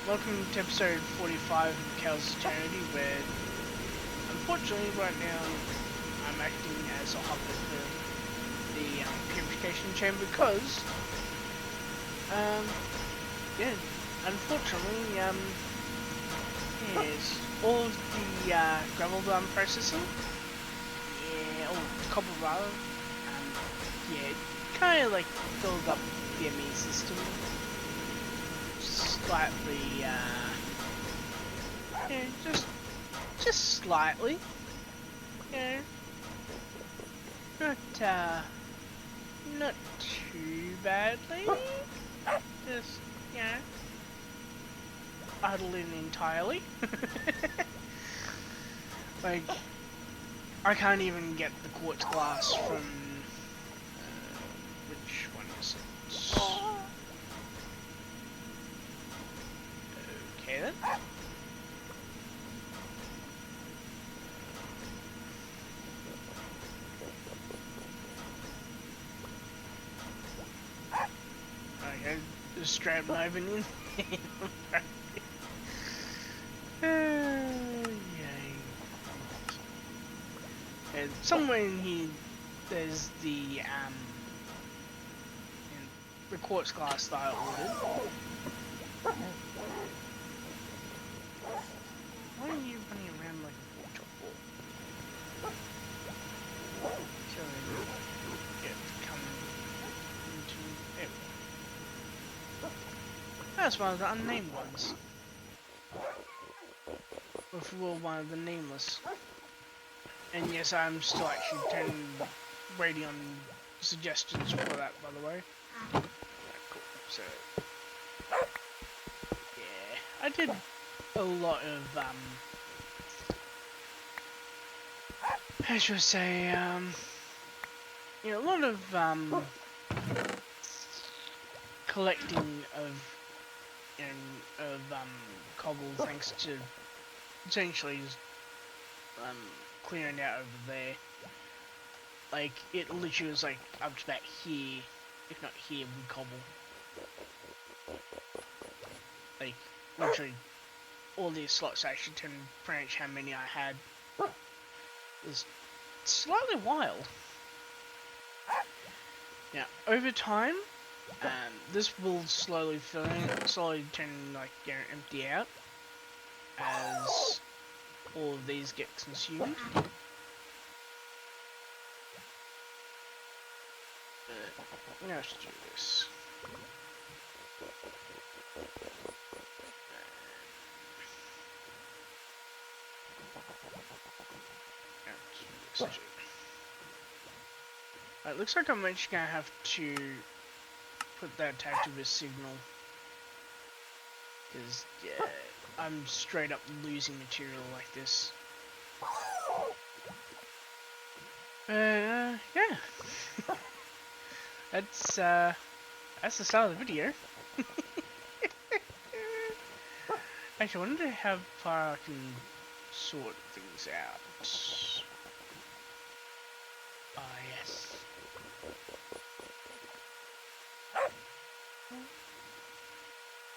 Welcome to episode 45 of Kael's Eternity, where unfortunately right now I'm acting as a hopper for the purification chamber because, yeah, unfortunately, yes, all of the gravel that I'm processing, yeah, or cobble rather, yeah, it kind of like filled up the ME system slightly, yeah, just slightly, you know, not too badly, just, you know, idling entirely. Like, I can't even get the quartz glass from, which one is it? Okay then. Okay, just strap my oven in. Yay. And somewhere in here, there's the quartz glass that I ordered. Why are you running around like a waterfall? So get come into there. That's one of the unnamed ones. Or if we were one of the nameless. And yes, I'm still actually waiting on suggestions for that, by the way. Right, cool. So, yeah, I did a lot of, how should I say, you know, a lot of, collecting of, you know, of, cobble thanks to essentially just, clearing out over there. Like, it literally was like up to about here, if not here, with cobble. Like, literally, all these slots actually turned pretty much how many I had. It was slightly wild. Now, over time, this will slowly fill in, slowly turn, like, you know, empty out as all of these get consumed. Let's do this. It looks like I'm actually gonna have to put that activist signal, because yeah, I'm straight up losing material like this. Yeah. That's the start of the video. Actually, I wonder how far I can sort things out. Ah, yes.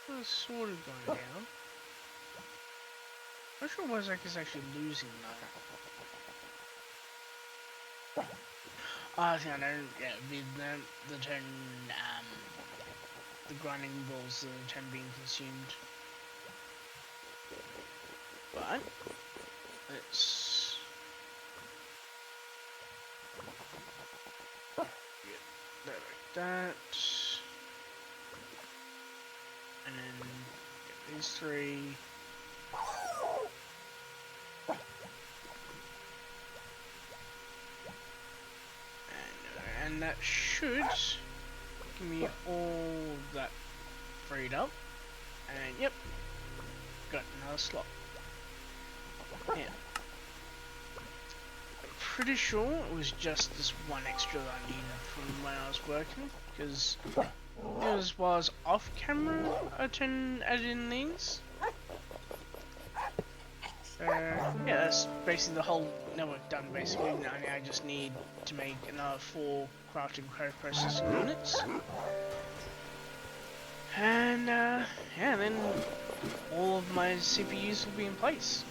Well, it's sort of going down. I'm not sure what Zach is actually losing though. I think I know, yeah, the turn, the grinding balls, the turn being consumed. But, let's get that like that. And then get these three. And that should give me all that freed up. And yep, got another slot. Yeah. I'm pretty sure it was just this one extra that I needed from when I was working, because it was while I was off camera I added in these. Yeah, that's basically the whole network done basically. Now I just need to make another 4 crafting processing units. And yeah, then my CPUs will be in place.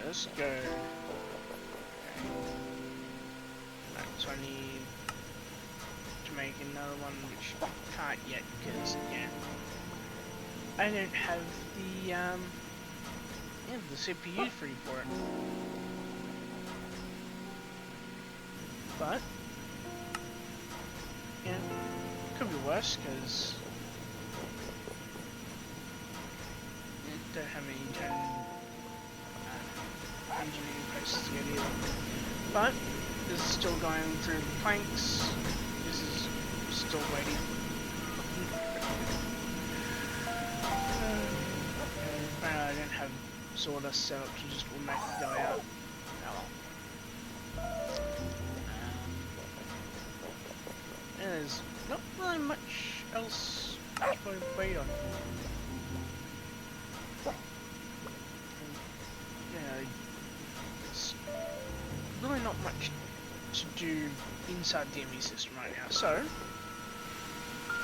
Let's go. Okay. Right, so I need to make another one, which I can't yet because yeah, I don't have the CPU free for it. But yeah, could be worse because don't have any engineering process yet either. But this is still going through the planks. This is still waiting. I don't have sawdust set up to just automatically go out. Oh well. There's not really much else to wait on. Yeah, it's really not much to do inside the ME system right now, so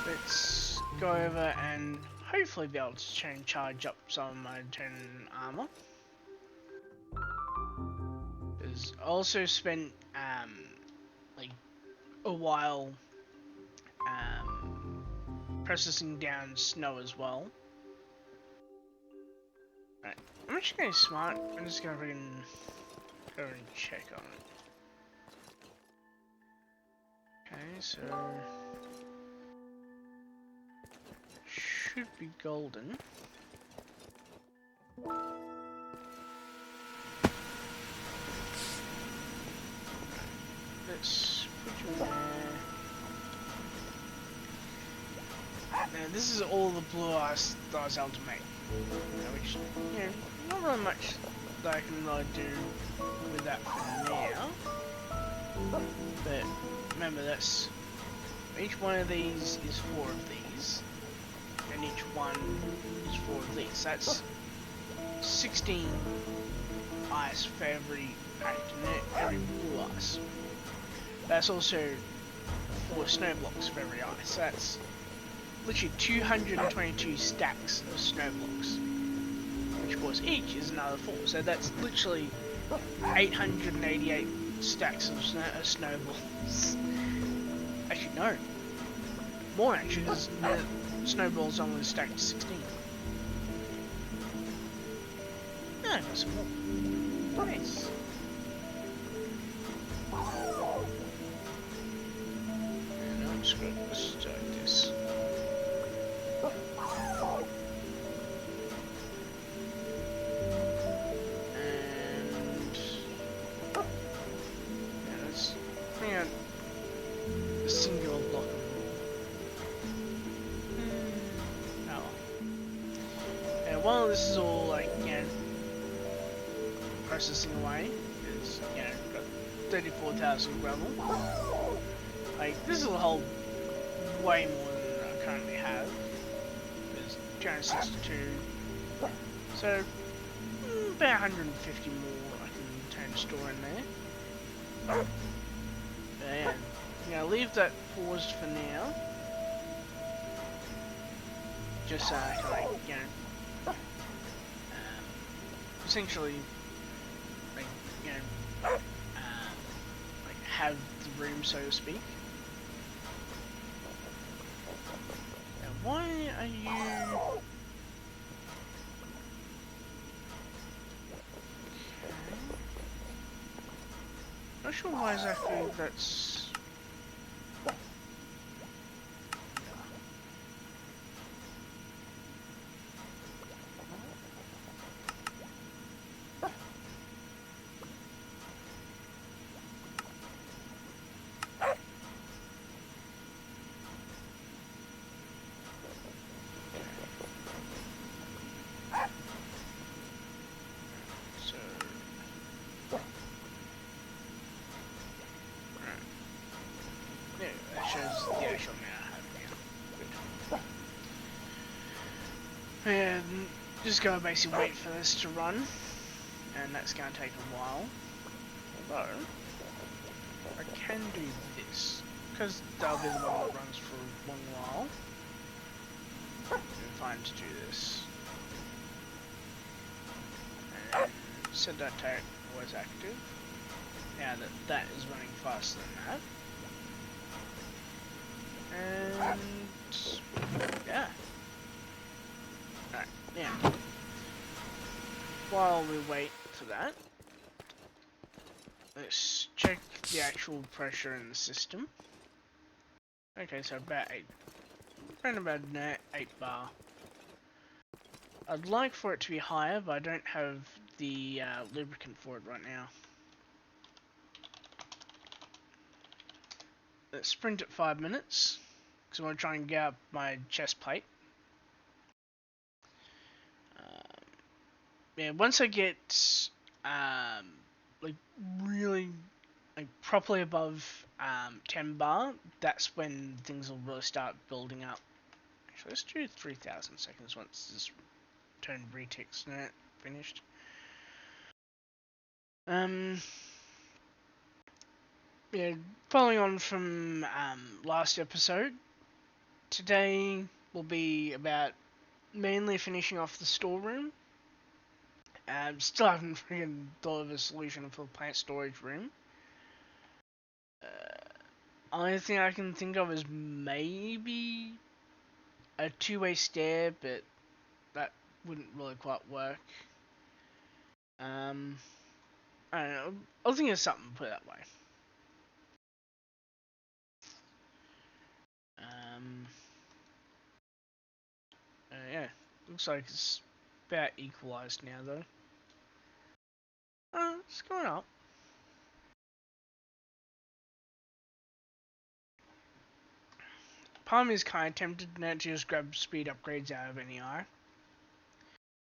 let's go over and hopefully be able to charge up some of my turn armor. Because I also spent like a while processing down snow as well. Right, I'm actually going smart. I'm just going to go and check on it. Okay, so should be golden. Let's put you in there. Now this is all the blue ice that I was able to make. Which, you know, not really much that I can really do with that for now. But remember, that's each one of these is 4 of these, and each one is 4 of these. That's 16 ice for every packed, and every blue ice. That's also 4 snow blocks for every ice. That's literally 222 stacks of snow blocks, which of course each is another 4. So that's literally 888 stacks of snowballs. Actually, no. More actually, because snowballs only stacked 16. No, I got some more. Nice. And I'm just going to start this. While this is all like, you know, processing away, is, you know, got 34,000 gravel. Like, this will hold way more than I currently have. There's 262. So, about 150 more I can turn store in there. But yeah, you know, leave that paused for now. Just so I can, like, you know, essentially, like, you know, like have the room, so to speak. Now, why are you? Okay. Not sure why exactly that's. Shows the actual amount I have now. Good. And just gotta basically wait for this to run, and that's gonna take a while. Although I can do this because that'll be the one that runs for a long while. fine to do this. And set that turret was active. Now that that is running faster than that. And yeah. Alright, now while we wait for that, let's check the actual pressure in the system. Okay, so about 8, around about 8 bar. I'd like for it to be higher, but I don't have the lubricant for it right now. Let's sprint at 5 minutes, because I want to try and get up my chest plate. Yeah, once I get like really like properly above 10 bar, that's when things will really start building up. Actually, let's do 3,000 seconds once this turn reticks finished. Yeah, following on from last episode, today will be about mainly finishing off the storeroom. Still haven't freaking thought of a solution for the plant storage room. Only thing I can think of is maybe a two-way stair, but that wouldn't really quite work. I don't know. I'll think of something, put it that way. Yeah, looks like it's about equalized now, though. It's going up. Part of me is kind of tempted now to just grab speed upgrades out of NER.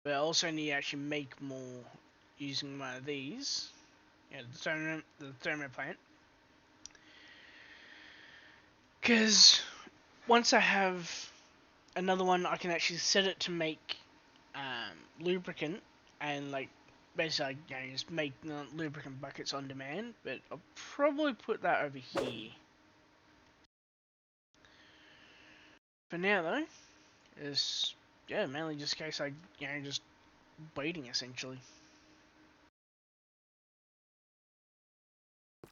But I also need to actually make more using one of these. Yeah, the thermo plant. Because once I have another one, I can actually set it to make lubricant and like basically just make lubricant buckets on demand. But I'll probably put that over here. For now though, is mainly just in case I just waiting essentially.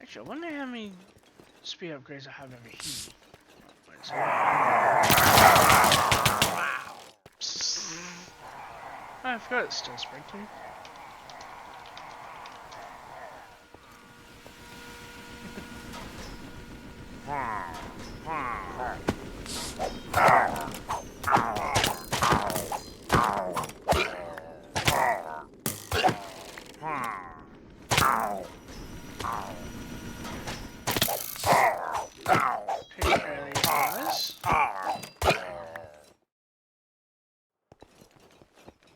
Actually, I wonder how many speed upgrades I have over here. Wow. I forgot it's still sprinting.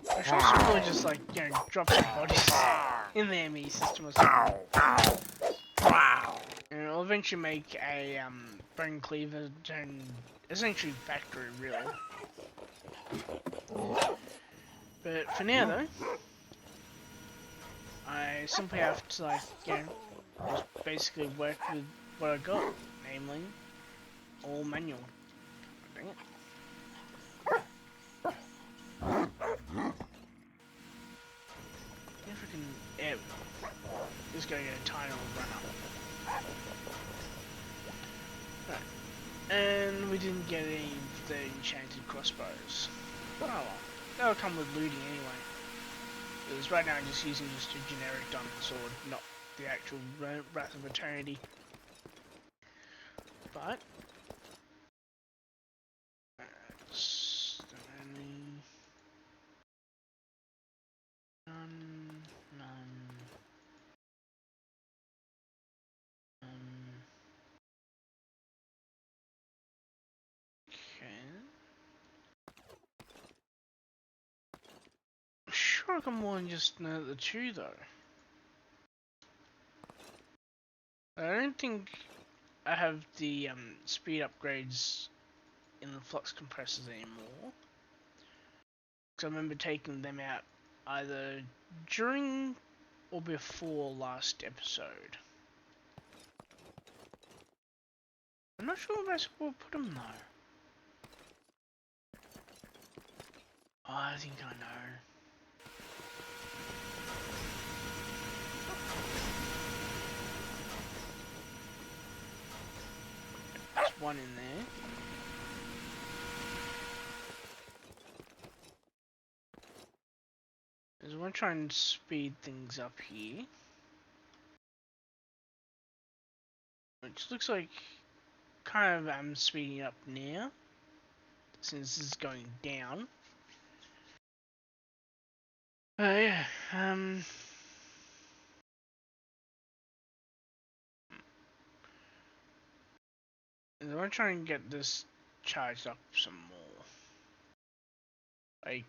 I should also really just like drop some bodies in the ME system or something. And I'll eventually make a bone cleaver and essentially factory really. But for now though, I simply have to like just basically work with what I got, namely all manual. Dang it. If I can, there we go. Just gotta get a tiny little run up. Right. And we didn't get any of the enchanted crossbows. Oh well. That'll come with looting anyway. Because right now I'm just using just a generic diamond sword, not the actual Wrath of Eternity. But I'm sure I can more than just the two though. I don't think I have the speed upgrades in the flux compressors anymore. Because I remember taking them out either during or before last episode. I'm not sure if I will put them though. I think I know. There's one in there. I want to try and speed things up here. Which looks like kind of I'm speeding up now. Since this is going down. Yeah, I want to try and get this charged up some more. Like,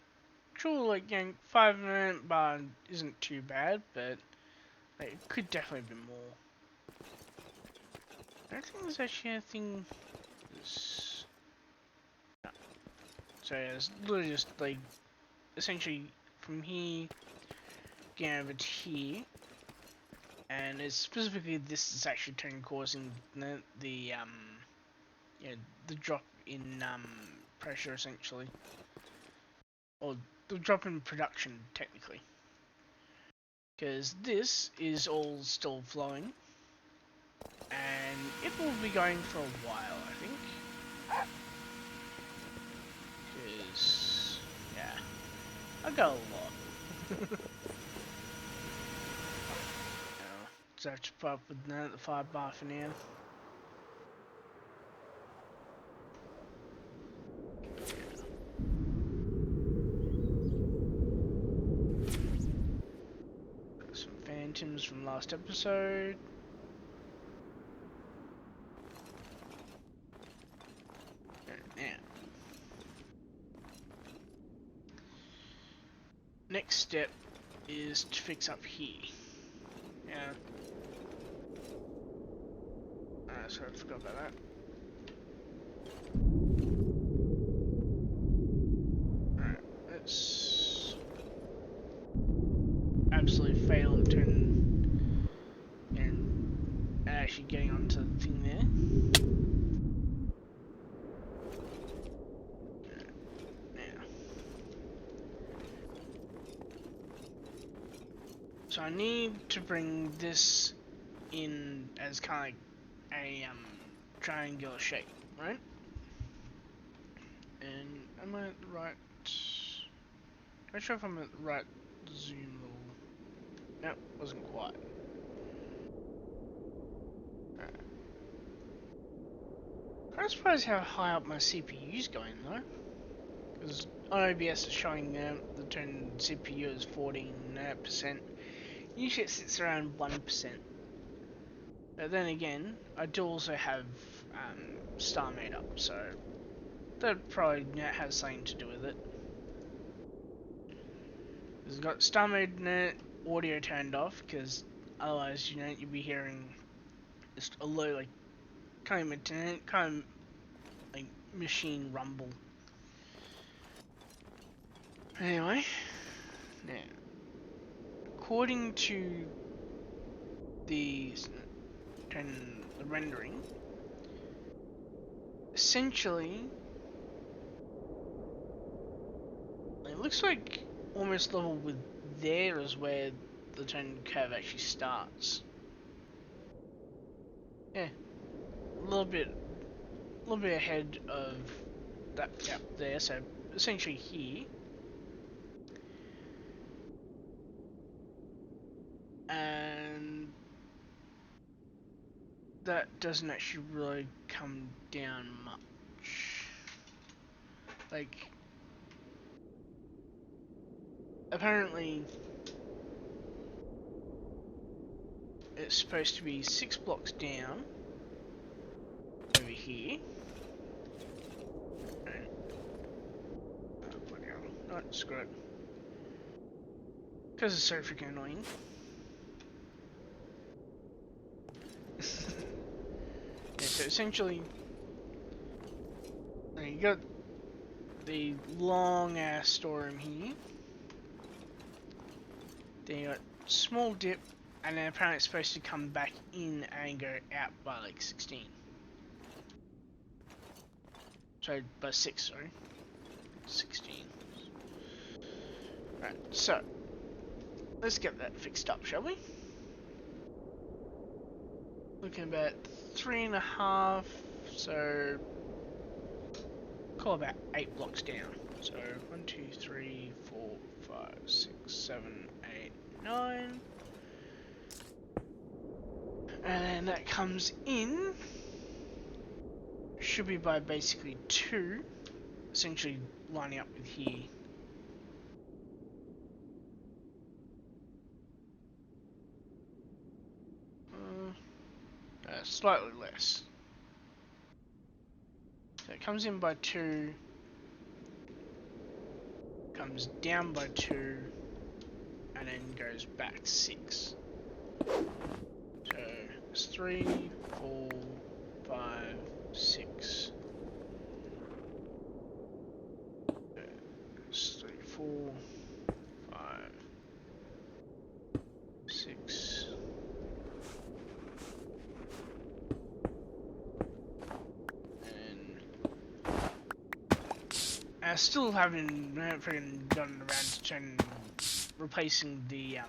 sure, like, 5-minute bar isn't too bad, but like, it could definitely be more. I don't think there's actually anything. No. So yeah, it's literally just like essentially from here, getting over to here, and it's specifically this is actually causing the the drop in pressure essentially, or the drop in production technically, because this is all still flowing, and it will be going for a while, I think. Because yeah, I got a lot. So I have to put up with that at the 5 bar for now. Some phantoms from last episode. Now, next step is to fix up here. Yeah. Sorry, I forgot about that. Alright, let's absolutely fail at turning and actually getting onto the thing there. Now. So I need to bring this in as kind of like a triangular shape, right? And am I at the right? Not sure if I'm at the right zoom level. Nope, wasn't quite. Right. I'm surprised how high up my CPU's going though, because on OBS is showing the turn CPU is 14%. Usually it sits around 1%. But then again, I do also have Star made up, so that probably has something to do with it. It's got Star mode audio turned off, because otherwise, you'd be hearing just a low, like, kind of like machine rumble. Anyway, now, according to the rendering, essentially, it looks like almost level with there is where the turn curve actually starts. Yeah, a little bit ahead of that gap there. So essentially here, and that doesn't actually really come down much. Like, apparently it's supposed to be 6 blocks down over here. Oh, screw it. Because it's so freaking annoying. Yeah, so essentially, you got the long ass storeroom here. Then you got small dip, and then apparently it's supposed to come back in and go out by like 16. So by 6, sorry. 16. Right, so let's get that fixed up, shall we? Looking about 3.5, so call about 8 blocks down. So 1, 2, 3, 4, 5, 6, 7, 8, 9. And then that comes in, should be by basically 2, essentially lining up with here. Slightly less. So it comes in by 2, comes down by 2, and then goes back 6. So it's 3, 4, 5, 6. It's 3, 4, 5, 6. I still haven't freaking gotten around to replacing the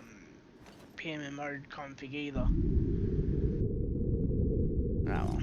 PMM mode config either. Oh.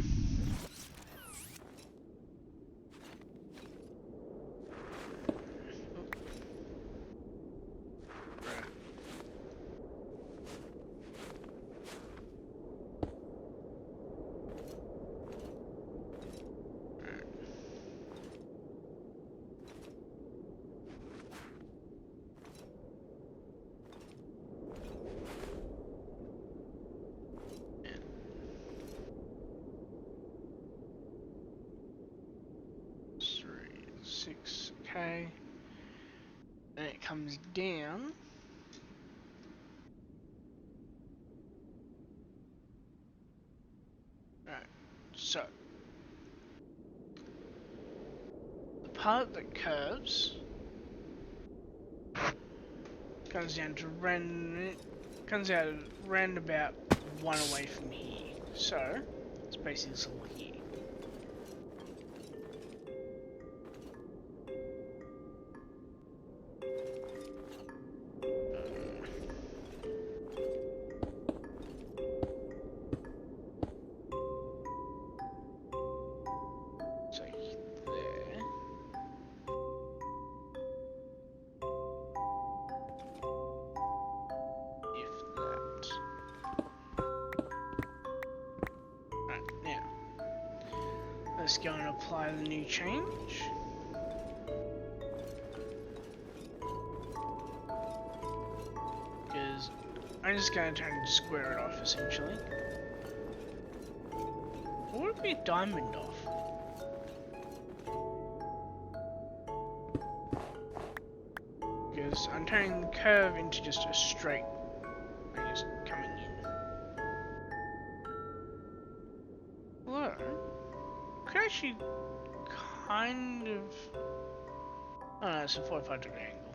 Okay, and it comes down. Right, so the part that curves comes down to comes out round about 1 away from here. So it's basically this all here. Let's go and apply the new change. Because I'm just going to try and square it off essentially. What would be a diamond off? Because I'm turning the curve into just a straight, and just coming in. Hello? Could actually kind of... Oh no, it's a 45-degree angle.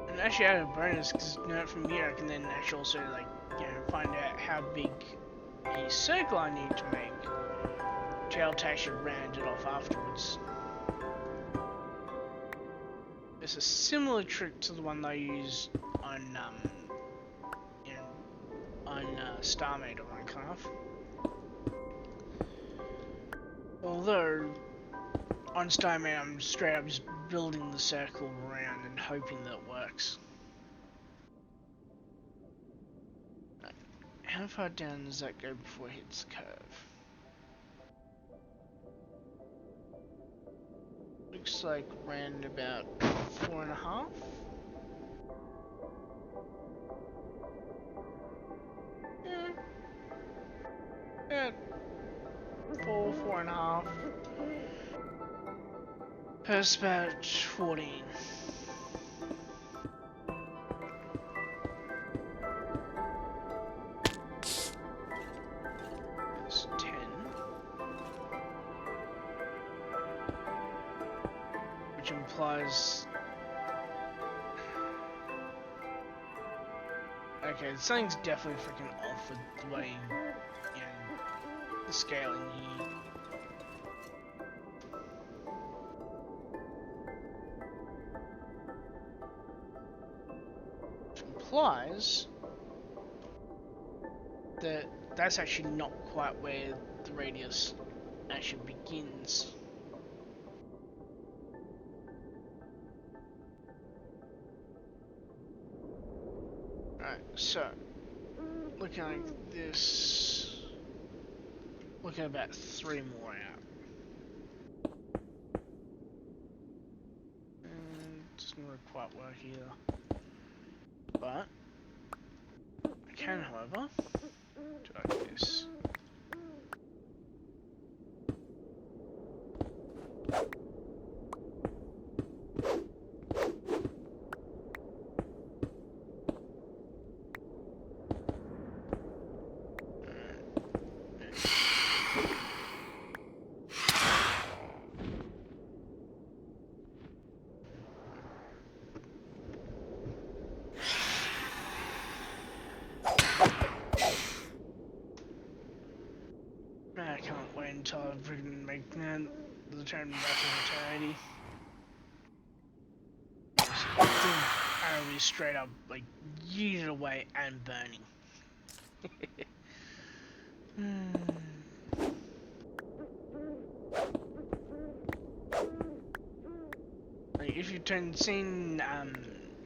And actually add a bonus, because from here I can then actually also, like, you know, find out how big a circle I need to make to be able to actually round it off afterwards. It's a similar trick to the one that I used on, you know, on StarMade or Minecraft. Although, on StarMade I'm straight up just building the circle around and hoping that it works. Right. How far down does that go before it hits the curve? Looks like round about 4.5. Yeah. 4.5. That's about 14. That's 10. Which implies... Okay, Okay, something's definitely freaking off with the way, you know, the scaling here. Which implies that that's actually not quite where the radius actually begins. Right, so looking like this, looking about 3 more out. And it doesn't really quite work either. But I can, however, do like this. I can't wait until I freaking make the turn back in eternity. Apparently straight up like yeeted away and burning. Like, if you've seen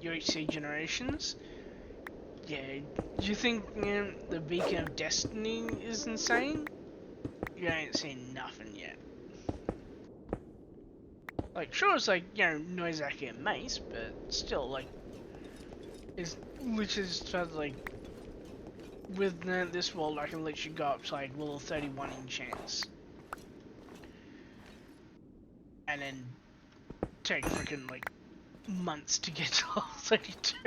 UHC Generations, yeah, do you think the Beacon of Destiny is insane? You ain't seen nothing yet. Like, sure, it's like, Noizaki and Mace, but still, like, it's literally just like, with this world, I can literally go up to like level 31 in chance. And then take freaking like months to get to level 32.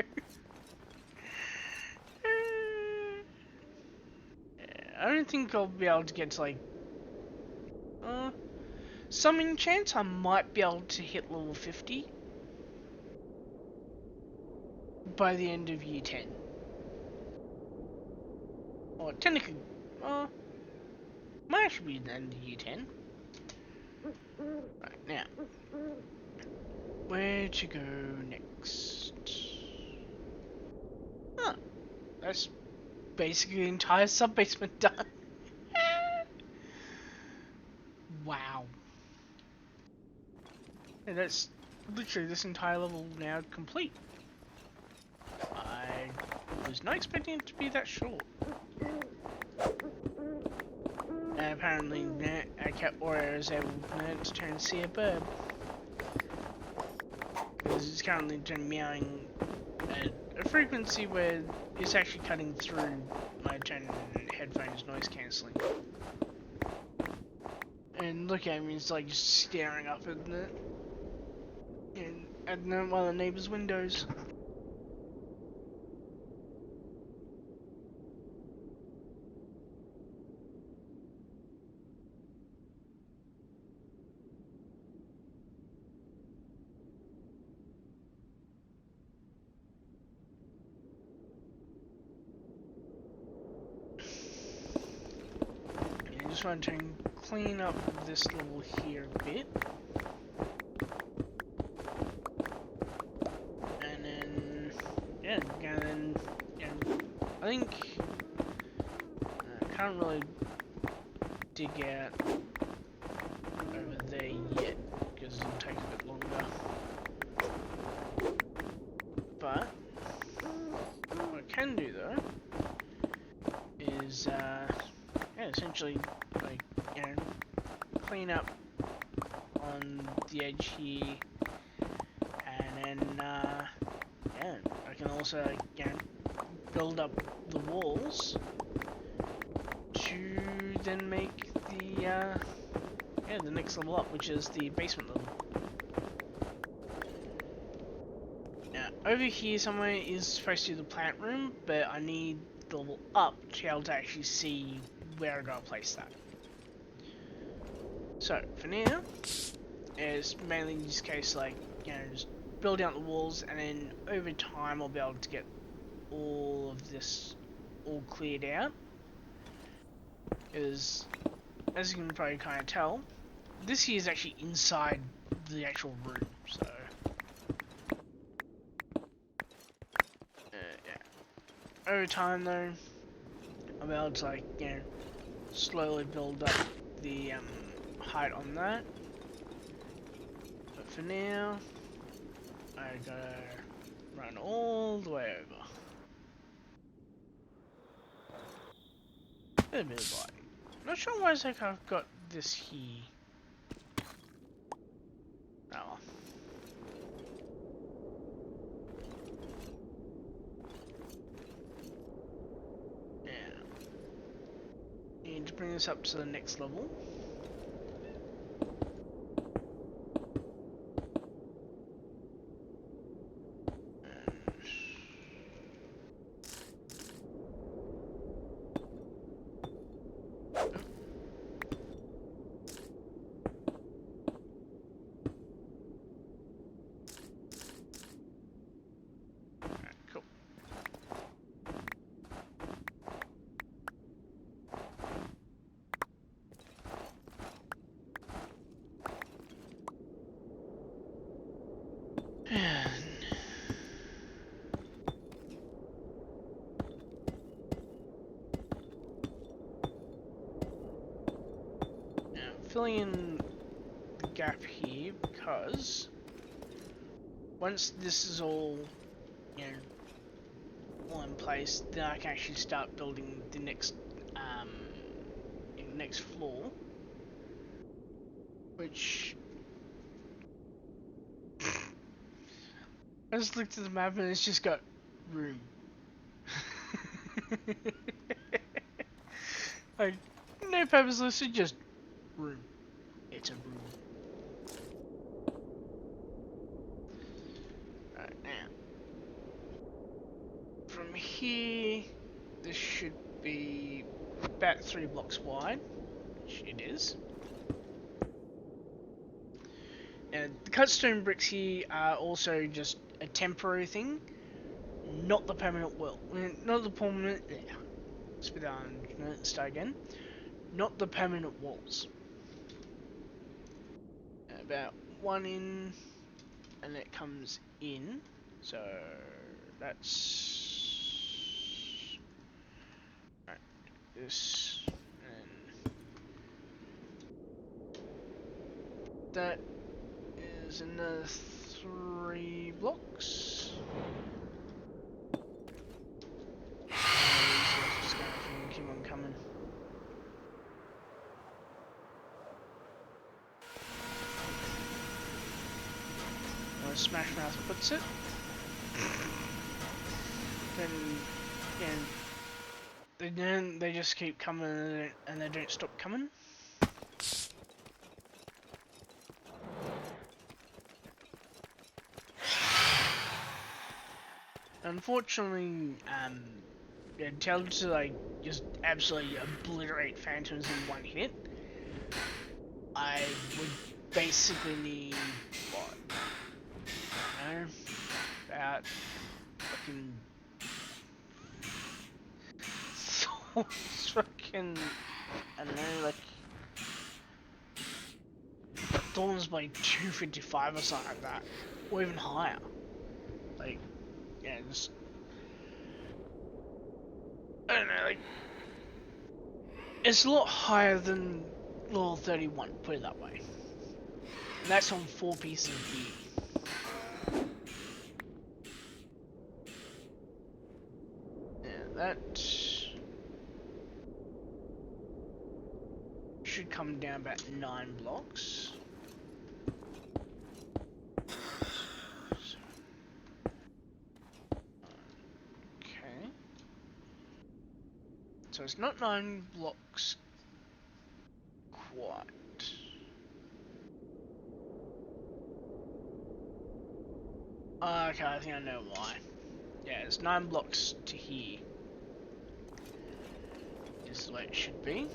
I don't think I'll be able to get to like some enchants. I might be able to hit level 50 by the end of year 10. Or technically, might actually be the end of year 10. Right, now, where to go next? Huh, that's basically the entire sub-basement done. Wow. And that's literally this entire level now complete. I was not expecting it to be that short. And apparently, our cat Oreo is able to turn and see a bird. Because it's currently meowing at a frequency where it's actually cutting through my headphones noise cancelling. And look at me, he's like just staring up at one of the neighbor's windows. I just want to clean up this level here a bit. And then, I think I can't really dig out over there yet because it'll take a bit longer. But what I can do though is essentially like clean up on the edge here, and then I can also build up the walls to then make the next level up, which is the basement level. Now over here somewhere is supposed to be the plant room, but I need the level up to be able to actually see where I gotta place that. So for now, it's mainly in this case like just building out the walls, and then over time I'll be able to get all of this all cleared out. Is, as you can probably kind of tell, this here is actually inside the actual room, so yeah. Over time though, I'm able to, like, you know, slowly build up the height on that. But for now, I gotta run all the way over. A bit of light. Not sure why I've got this here. Oh. Yeah. Need to bring this up to the next level. Filling in the gap here because once this is all, you know, all in place, then I can actually start building the next floor, which I just looked at the map and it's just got room. Like, no purpose listed, just room. It's a room. Right, now. From here, this should be about 3 blocks wide, which it is. And the cut stone bricks here are also just a temporary thing, not the permanent wall. Not the permanent. Yeah. Spit out and start again. Not the permanent walls. About 1 in, and it comes in. So that's right. This and that is another 3 blocks. Just gonna keep on coming. Smash Mouth puts it. Then they just keep coming and they don't stop coming. Unfortunately, tell to, like, just absolutely obliterate phantoms in one hit, I would basically need what? I don't know, about fucking fucking, I don't know, like Dawn's by 255 or something like that, or even higher. Like, yeah, just I don't know, like it's a lot higher than level 31. Put it that way. And that's on 4 pieces of gear. Yeah, that should come down about 9 blocks. Okay. So it's not 9 blocks quite. Okay, I think I know why. Yeah, it's 9 blocks to here. Is the way it should be.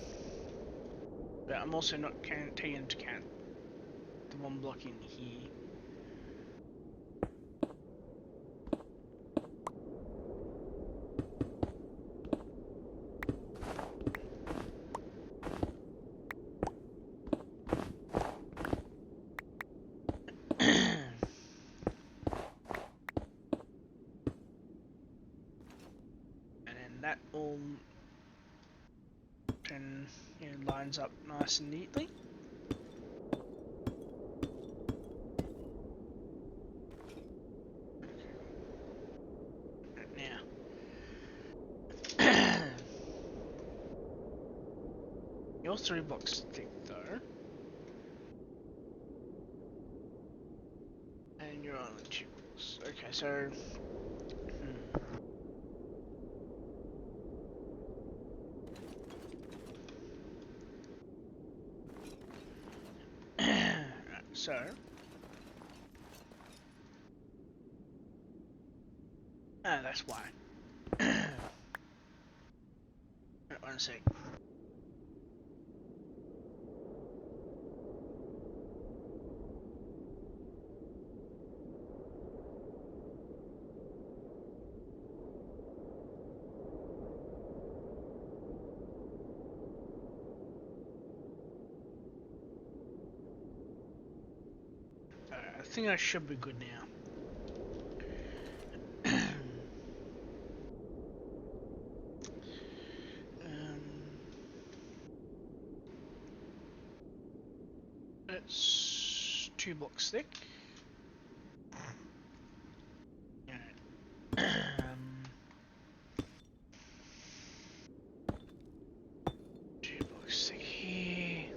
But I'm also not taking into account the 1 block in here. that all lines up nice and neatly. Now, you're 3 blocks thick though, and you're only 2 blocks. Okay, so. So. Ah, that's why. One sec. I think I should be good now. It's 2 blocks thick. Here.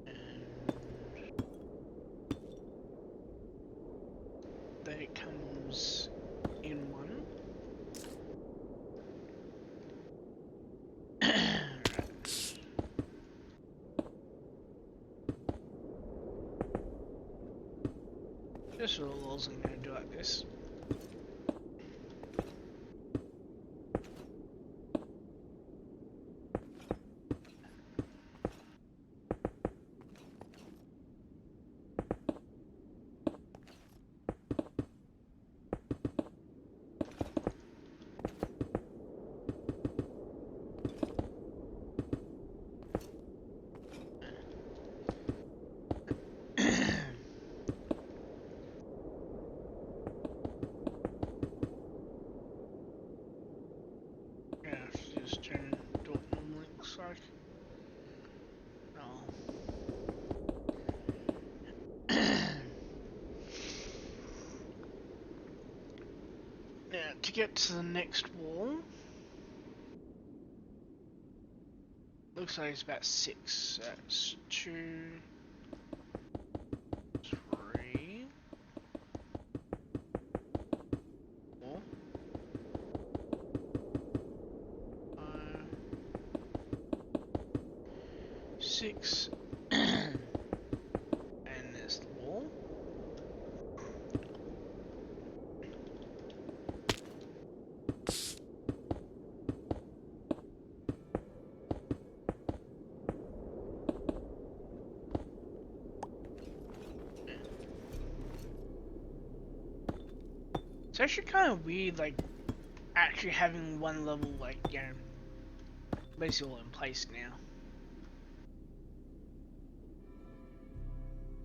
And then it comes in one. Just for the laws, I'm going to do like this. Just turn do what normally looks like. Now, to get to the next wall, looks like it's about 6. That's 2, 3, 4, 5, 6, and there's the wall. It's actually kind of weird, like, actually having one level, like, basically all in place now.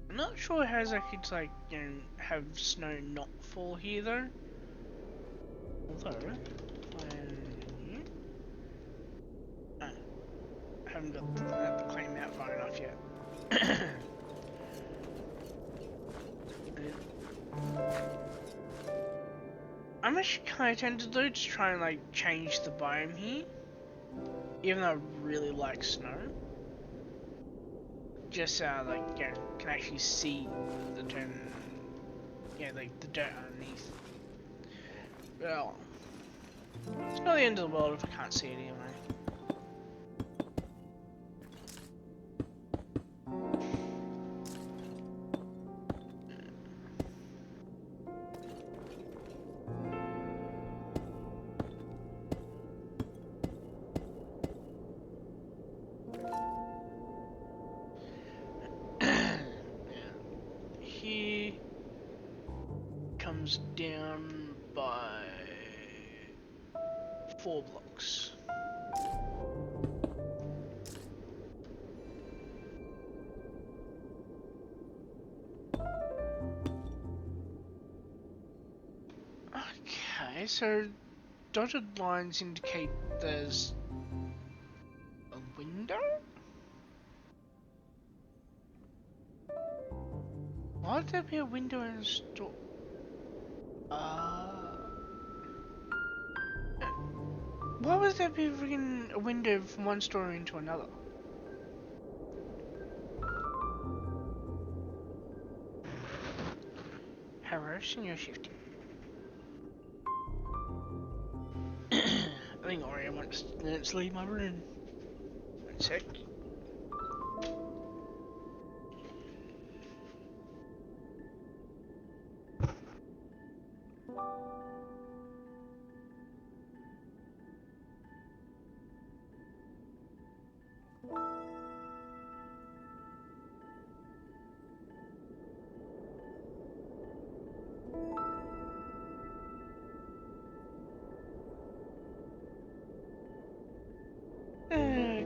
I'm not sure how I could, like, have snow not fall here, though. Although, I haven't got the claim out far enough yet. I'm actually kind of tempted though to try and like change the biome here, even though I really like snow. Just like can actually see the dirt, like the dirt underneath. Well, it's not the end of the world if I can't see it anyway. Comes down by 4 blocks. Okay. Okay, so dotted lines indicate there's a window? Why would there be a window in a store? Why would there be a window from one story into another? Hello, Senior Shifty. I think Oreo wants to leave my room. One sec.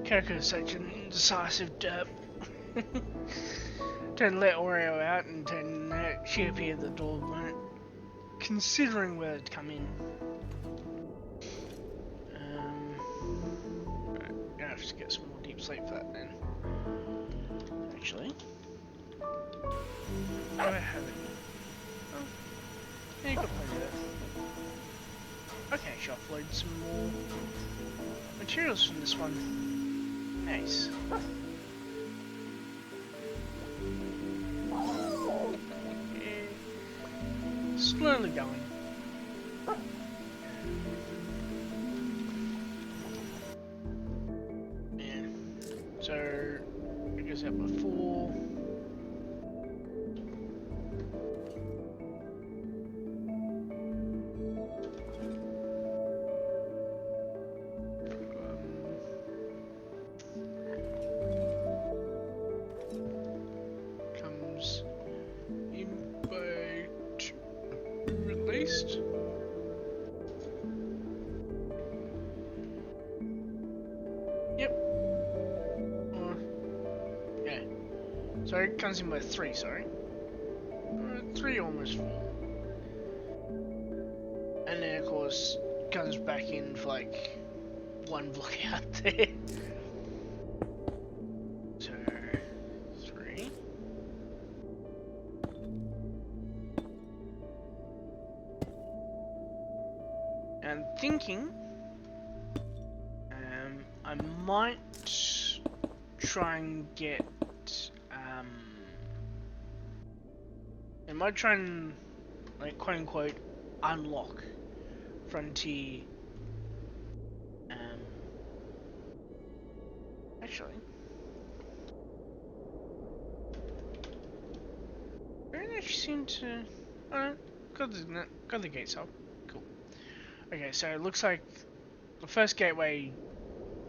Coco's such an indecisive derp. Don't let Oreo out and then she appeared at the door, but considering whether to come in. Gonna have to get some more deep sleep for that then. Actually. Do I have it? Oh, yeah, you got plenty of that. Okay, should offload some more materials from this one. Nice. Yeah. Slowly going. Yeah. So, I guess that before. Sorry, comes in by 3, sorry. 3 almost 4. And then of course comes back in for like 1 block out there. So 3. And thinking I might try and get I might try and, like, quote unquote, unlock Frontier. Actually, I don't actually seem to. Oh, got the gates up. Cool. Okay, so it looks like the first gateway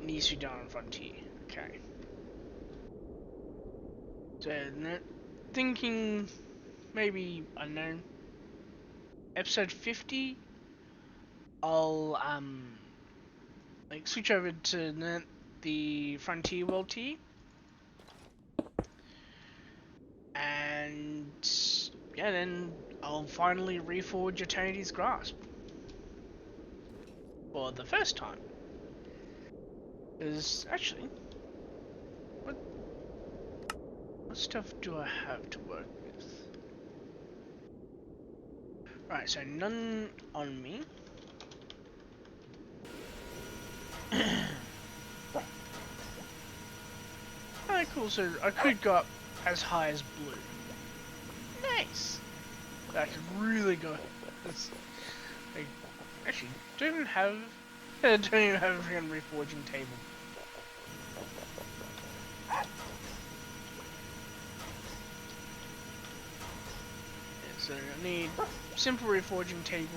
needs to be done on Frontier. Okay. So, thinking maybe, I don't know, episode 50, I'll like switch over to the Frontier World tier, and yeah, then I'll finally reforge Eternity's Grasp for the first time. Because actually, what stuff do I have to work with? Right, so none on me. Alright, cool, so I could go up as high as blue. Nice! I could really go. I actually don't even have a freaking reforging table. Yeah, so I need simple reforging table,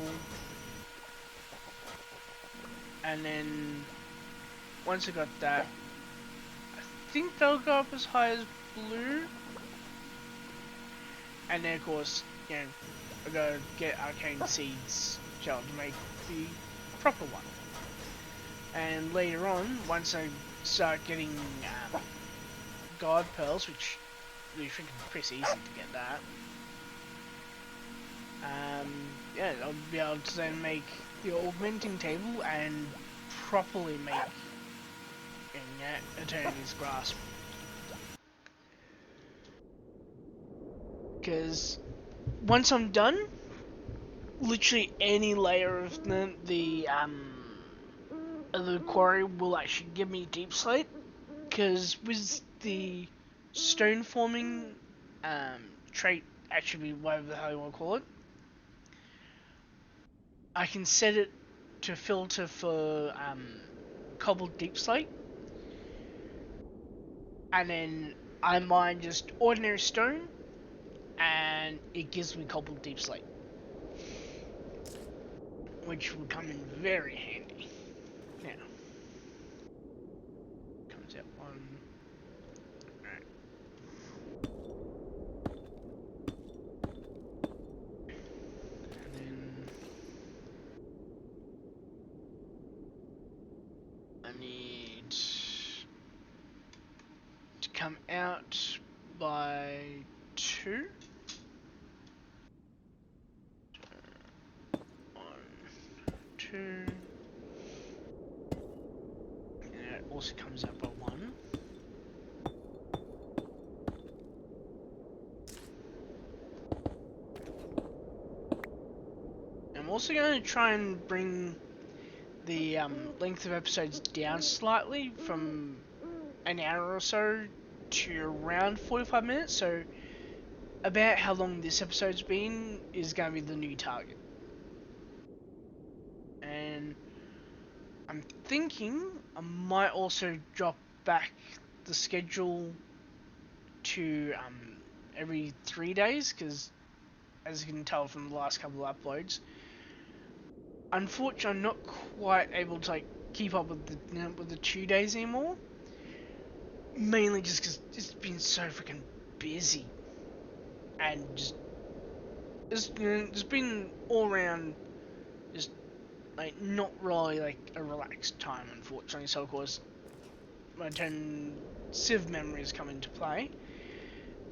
and then once I got that, I think they'll go up as high as blue. And then of course, you know, I gotta get arcane seeds to make the proper one. And later on, once I start getting guard pearls, which we think is pretty easy to get that. Yeah, I'll be able to then make the augmenting table and properly make Eternity's Grasp. Because once I'm done, literally any layer of the quarry will actually give me deep slate. Because with the stone forming trait attribute, whatever the hell you want to call it, I can set it to filter for cobbled deep slate, and then I mine just ordinary stone, and it gives me cobbled deep slate, which will come in very handy. Now, comes out one. Alright. And then I need to come out by 2. So, 1, 2. And it also comes out by 1. I'm also going to try and bring the length of episodes down slightly from an hour or so to around 45 minutes. So about how long this episode's been is going to be the new target. And I'm thinking I might also drop back the schedule to every 3 days, because as you can tell from the last couple of uploads, unfortunately I'm not quite able to keep up with the 2 days anymore. Mainly just because it's been so freaking busy, and just it's been all around just not really a relaxed time, unfortunately. So of course my 10 Civ memories come into play,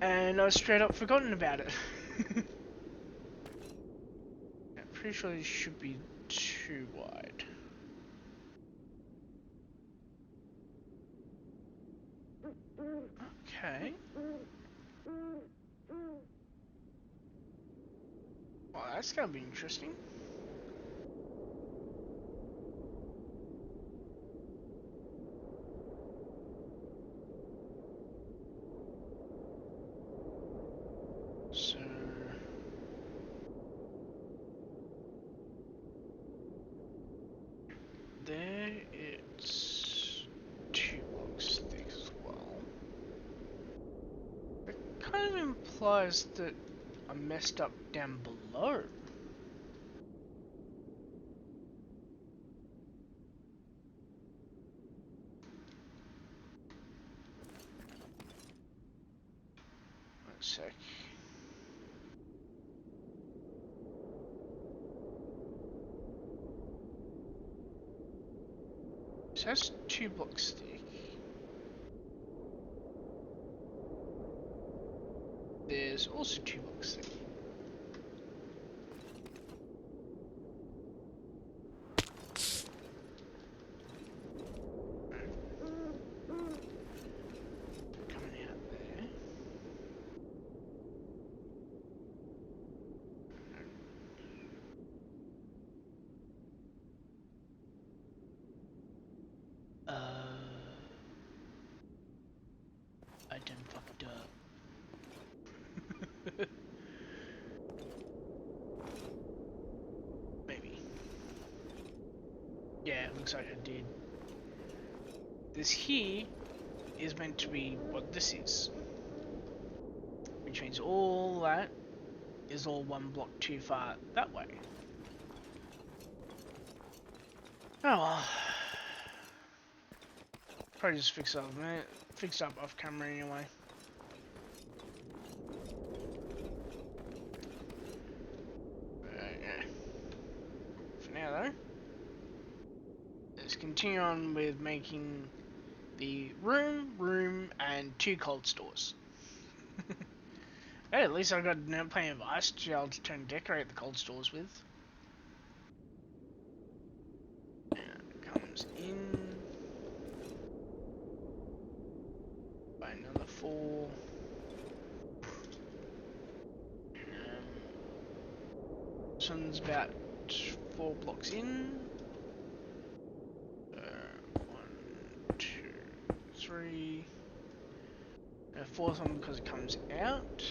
and I've straight up forgotten about it. I'm pretty sure this should be too wide. Okay. Well, that's gonna be interesting. So there, it's 2 blocks thick as well. It kind of implies that I messed up down below. One sec. So that's 2 blocks thick. There's also 2 blocks thick. Coming out there. I done fucked up. Maybe. Yeah, it looks like I did. This here is meant to be what this is. Which means all that is all 1 block too far that way. Oh well. Probably just fix it up off camera anyway. Yeah. For now though, let's continue on with making the room, and 2 cold stores. Hey, at least I've got plenty of ice to be able to decorate the cold stores with. this one's about 4 blocks in. 1, 2, 3. Fourth one because it comes out.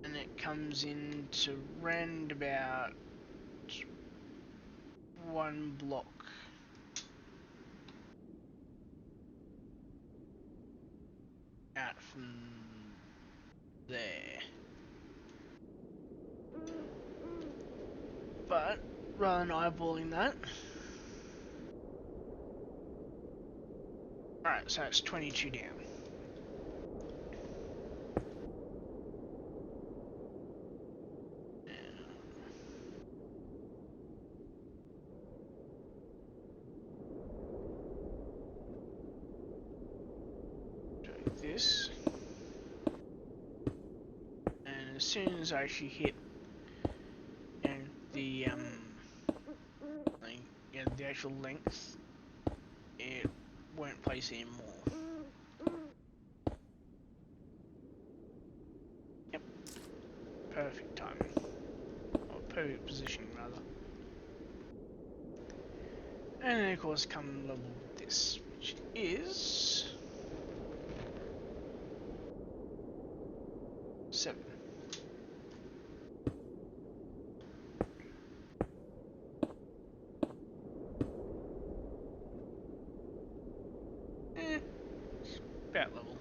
And it comes into round about 1 block. Out from there. But rather than eyeballing that, alright, so it's 22 down. Do this, and as soon as I actually hit and the like, yeah, the actual length, it won't place anymore. Yep, perfect timing, or perfect positioning rather. And then of course come level with this, which is 7. About level.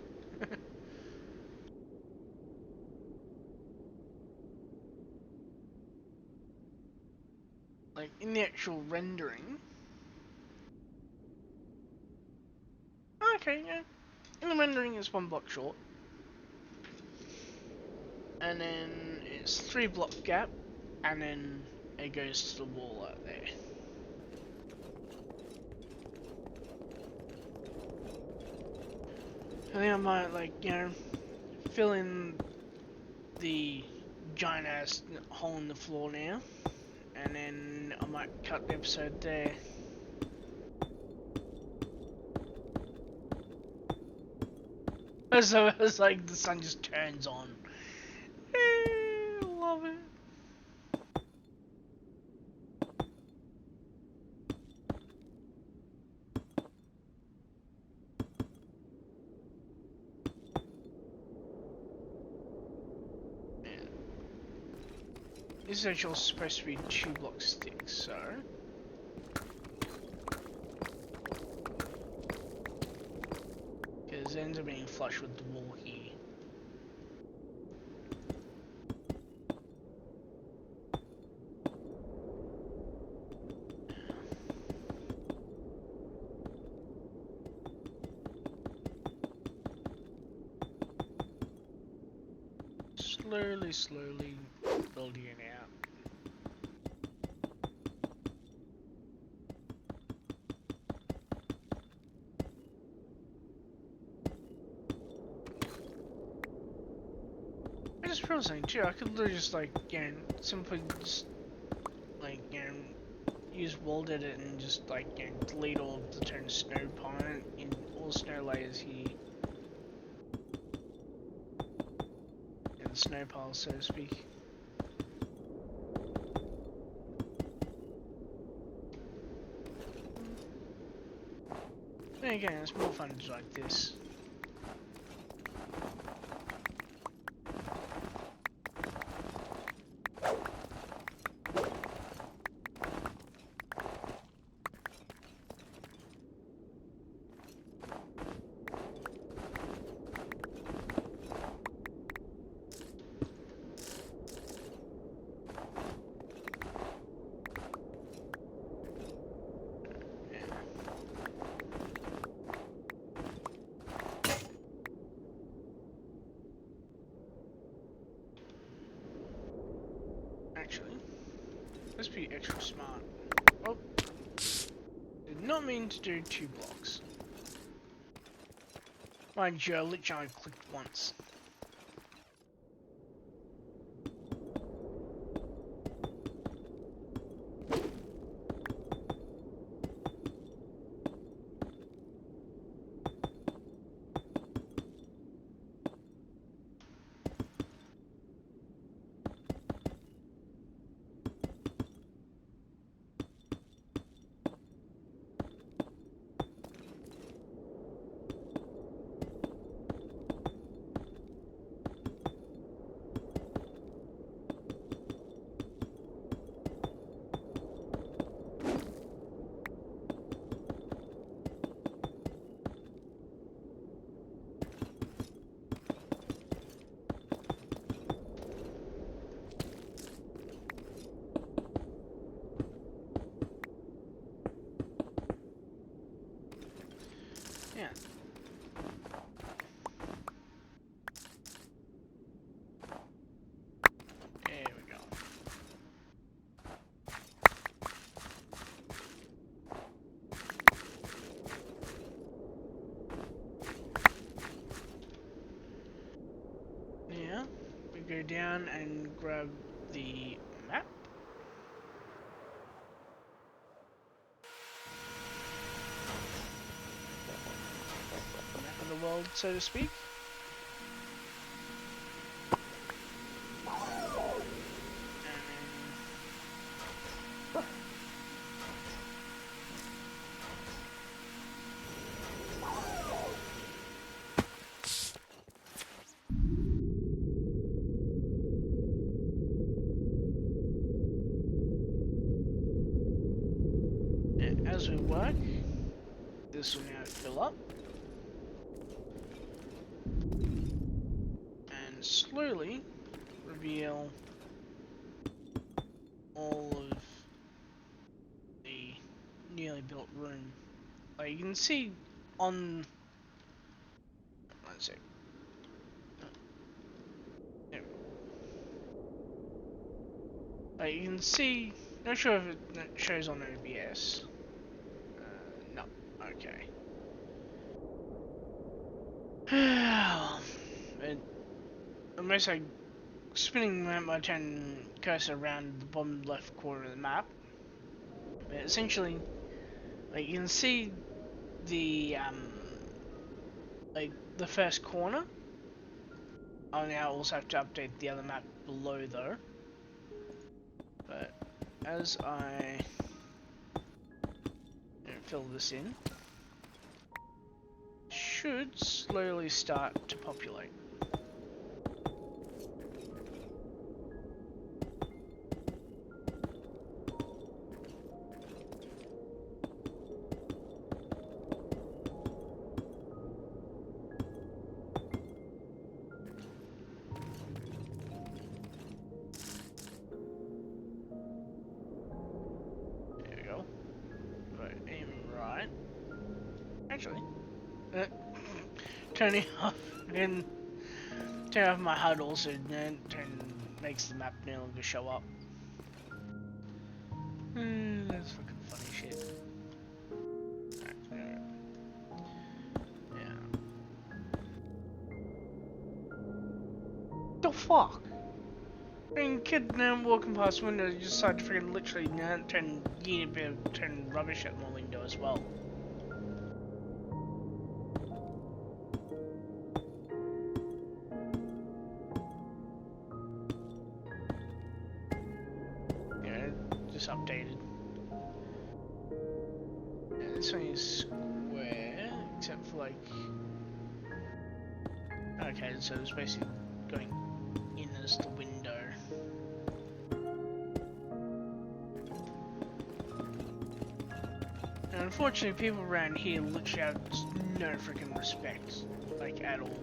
Like in the actual rendering. Okay, yeah. In the rendering it's 1 block short. And then it's 3 block gap, and then it goes to the wall out there. I think I might, like, you know, fill in the giant ass hole in the floor now, and then I might cut the episode there. So it's like the sun just turns on. Love it. This is actually supposed to be 2 blocks thick, so because it ends up being flush with the wall here. Slowly building it out. I just realized something too. I could literally just, like, you know, simply just, like, you know, use world edit and just, like, you know, delete all of the turn snow component in all snow layers here. And the snow piles, so to speak. Then again, it's more fun to do like this. Actually, let's be extra smart. Oh, did not mean to do 2 blocks. Mind you, I literally clicked once. around and grab the map. Map of the world, so to speak. As we work, this will now fill up and slowly reveal all of the newly built room. Like you can see on one sec. Like you can see, not sure if it shows on OBS. No, okay. Unless I spinning my turn cursor around the bottom left corner of the map, but essentially, like you can see the like the first corner. I'll now also have to update the other map below though. But as I fill this in, should slowly start to populate. There we go. Right, aim right. Actually, turning off and turn off my HUD also makes the map no longer show up. That's fucking funny shit. Alright, yeah. The fuck? I mean, kid now walking past window, you decide to freaking literally turn rubbish at my window as well. Just updated. Yeah, this one is square, except for like. Okay, so it's basically going in as the window. And unfortunately, people around here literally have no freaking respect, like at all.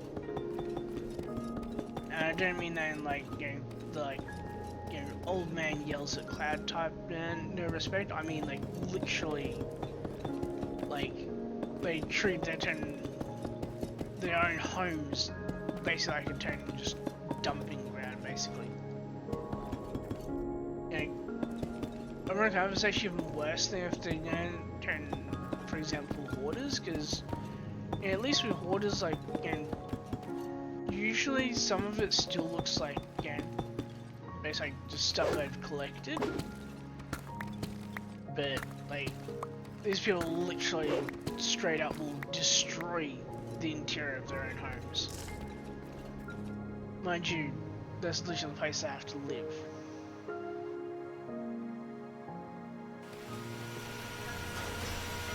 And I don't mean that in like, old man yells at cloud type no respect. I mean like literally, like they treat their own homes basically like a total just dumping ground basically. I remember I was actually even worse than if they turn, for example, hoarders, because at least with hoarders, like usually some of it still looks like basically just stuff they've collected, but like these people literally straight up will destroy the interior of their own homes. Mind you, that's literally the place they have to live.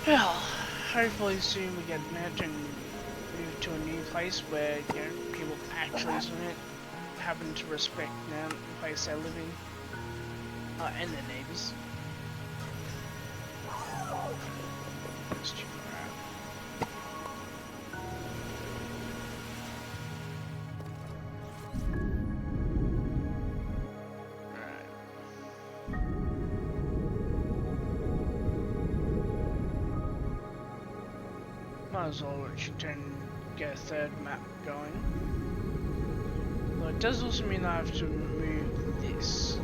Well, hopefully soon we get met and move to a new place where people actually happen to respect the place they live in, and their neighbours. Might as well get a third map going. Well, it does also mean I have to move this. Or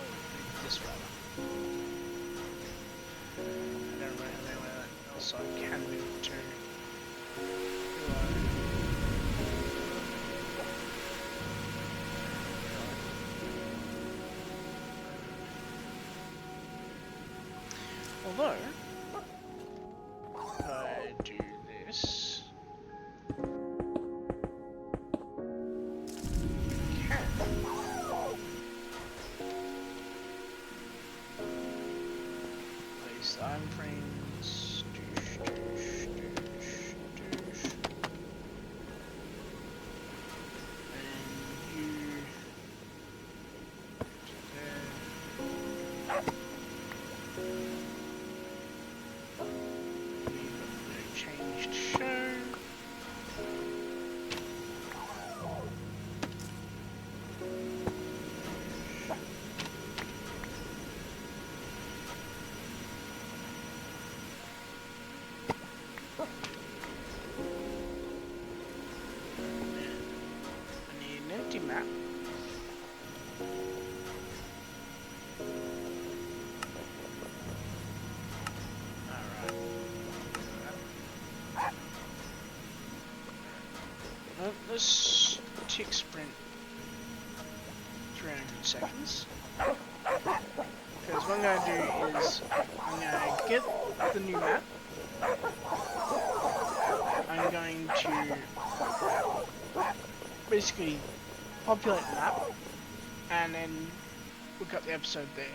move this rather. I don't know how else I can move it to. Although, if I do this, can place the iframes. Doosh, doosh, doosh, doosh. And you there. Changed show. I need an empty map. Let's tick sprint 300 seconds. Because what I'm going to do is I'm going to get the new map. I'm going to basically populate the map and then look up the episode there.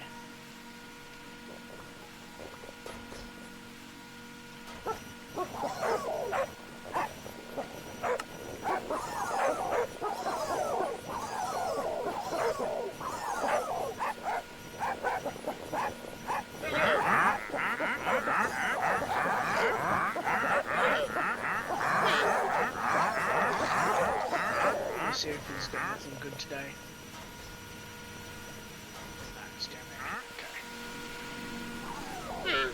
See if he's got anything good today. No, it's down there.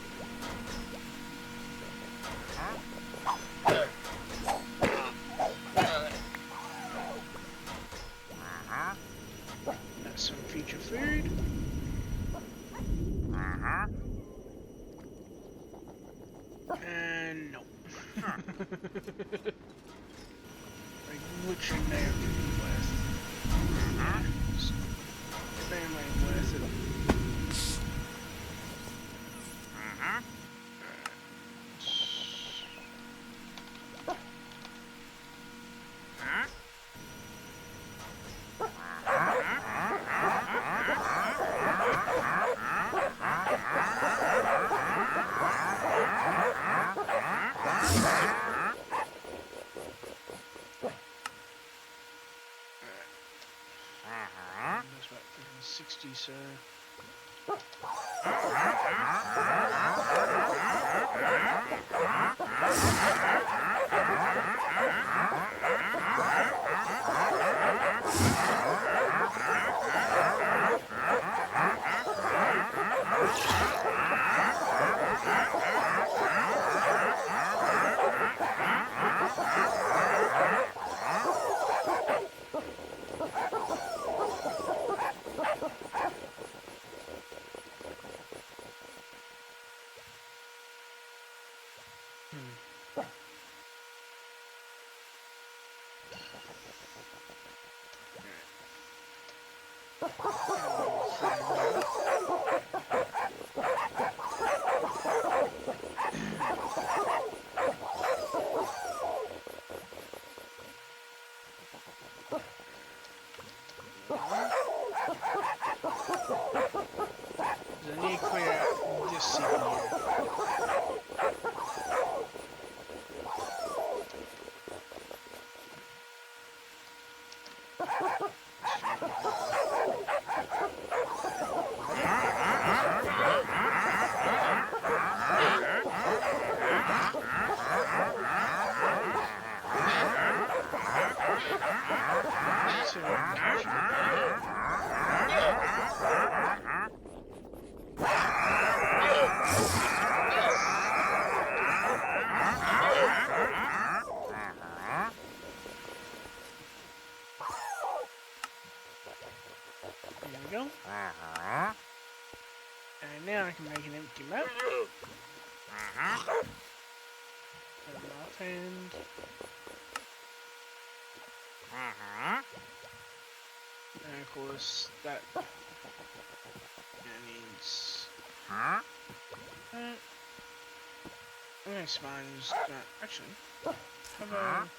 That's some future food. And no. Like literally no food worth. Family worth it. That's about 60, so... I need to clear out this second here. There we go. And now I can make an empty map. Put it off hand. And of course that needs I'm smart and just actually have a.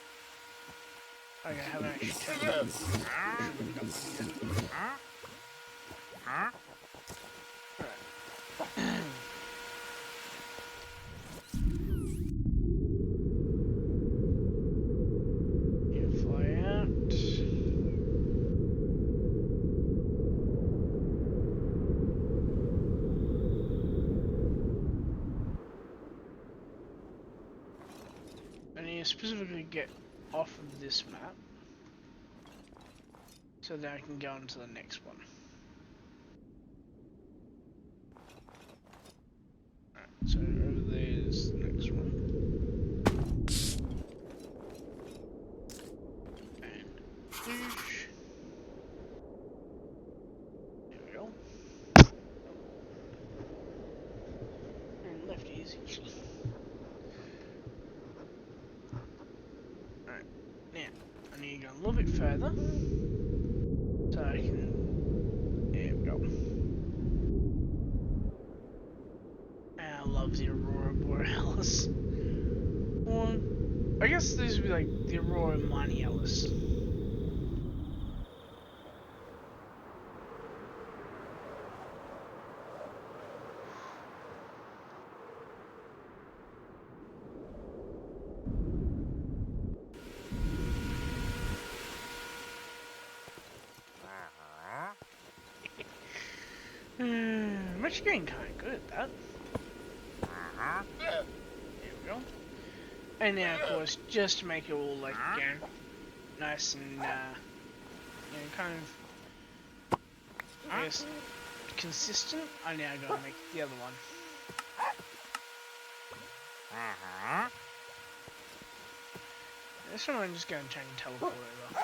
Okay, I haven't actually turned it on. Should've got one yet. Alright. You fly out. And you specifically get off of this map so that I can go on to the next one. Alright, so over there's the next one. And push. There we go. And left easy. Alright, now I need to go a little bit further so I can. There we go. I love the Aurora Borealis. Or, I guess this would be like the Aurora Borealis. I'm actually getting kind of good at that. There we go. And now, of course, just to make it all like, you know, nice and, you know, kind of, I guess, consistent, I now go and make the other one. This one I'm just going to try and teleport over.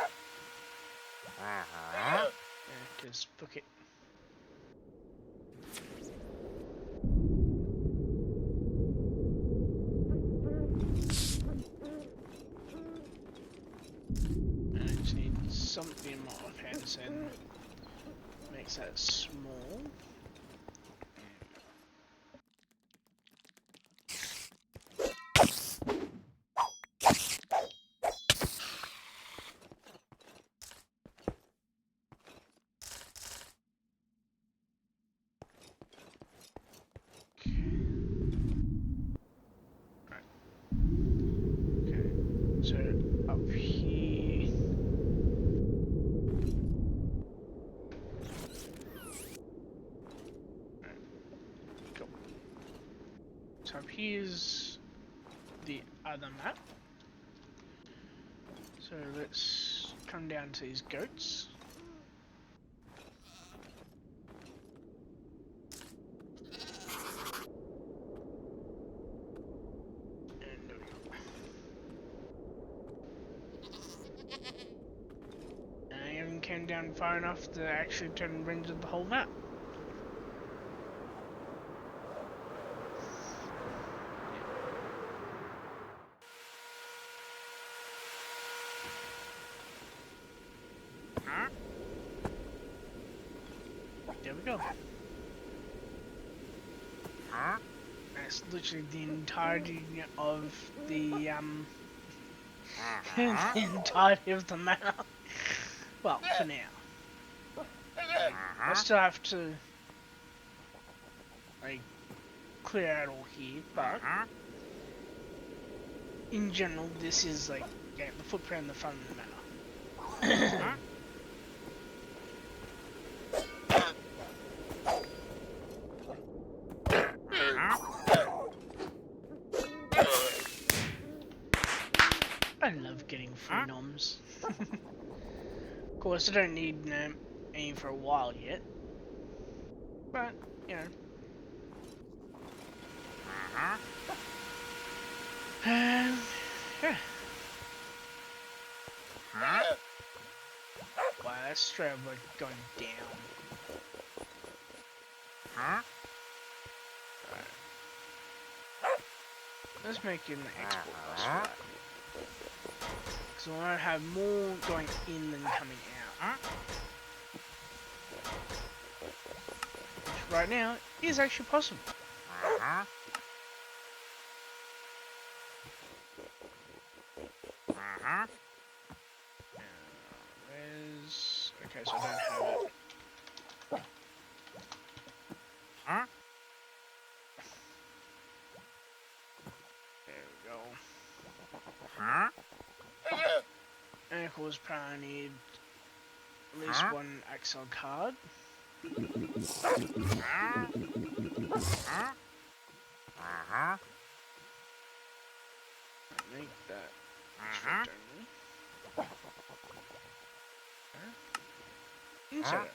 Yeah, because book it. Something more offhand and makes that small. Right. Okay. So up here. So up here's the other map. So let's come down to these goats. And there we go. And I even came down far enough to actually turn and render the whole map. There we go. That's literally the entirety of the the entirety of the map. Well, for now. I still have to like clear out all here, but in general, this is like the footprint in the front of the manor. I love getting free noms. Of course, I don't need any for a while yet, but you know. Yeah. Wow, that's straight up like going down. Alright. Let's make it an export bus for that. Because I want to have more going in than coming out. Which right now is actually possible. Where's... Okay, so I don't have it. There we go. And of course, probably need at least one XL card. Make that strict only. Insert it.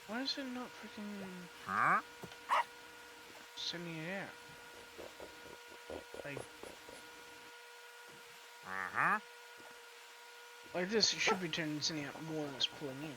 Why is it not freaking sending it out? Like this, it should be sending out more than it's pulling in.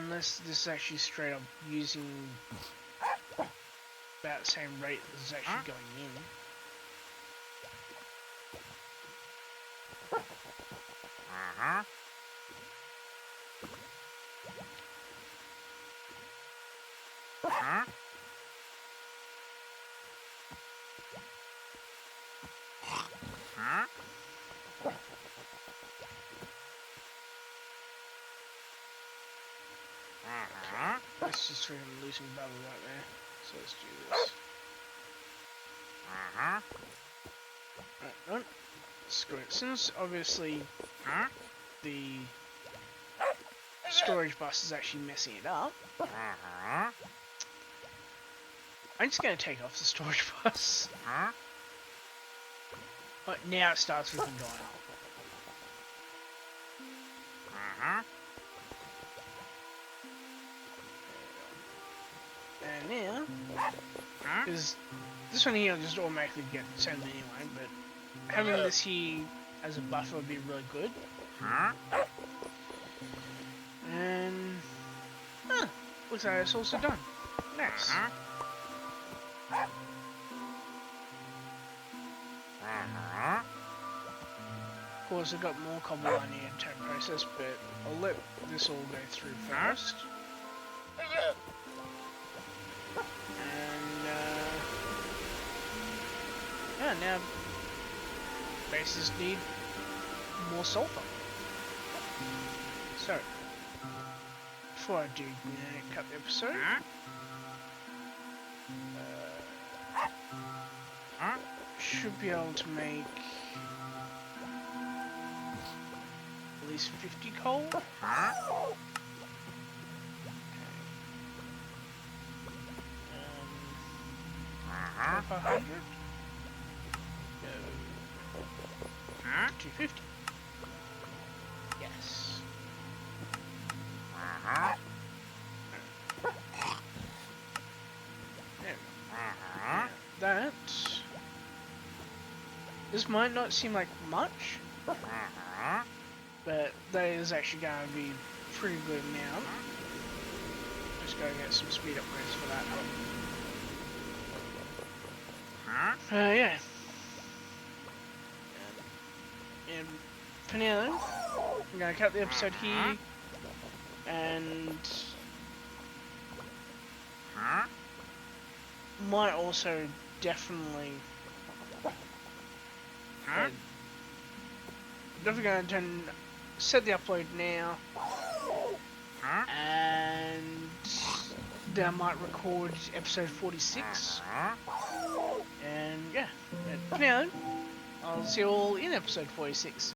Unless this is actually straight up using about the same rate as it's actually going in. Let's just try and losing bubble right there. So let's do this. Right, no. Screw it. Since obviously the storage bus is actually messing it up, I'm just going to take off the storage bus. But now it starts freaking going up. And now, because this one here will just automatically get sent anyway, but having this here as a buffer would be really good. And looks like it's also done. Nice. Of course, I've got more cobble I need to process, but I'll let this all go through first. And yeah, now bases need more sulfur. So, before I do cut the episode, should be able to make at least 50 coal. Okay. 500. 250. Yes. There we go. That. This might not seem like much, but that is actually going to be a pretty good amount. Just gotta get some speed upgrades for that. Yeah. And for now, I'm gonna cut the episode here, and might also definitely gonna set the upload now, and then I might record episode 46, and yeah, but for now, I'll see you all in episode 46.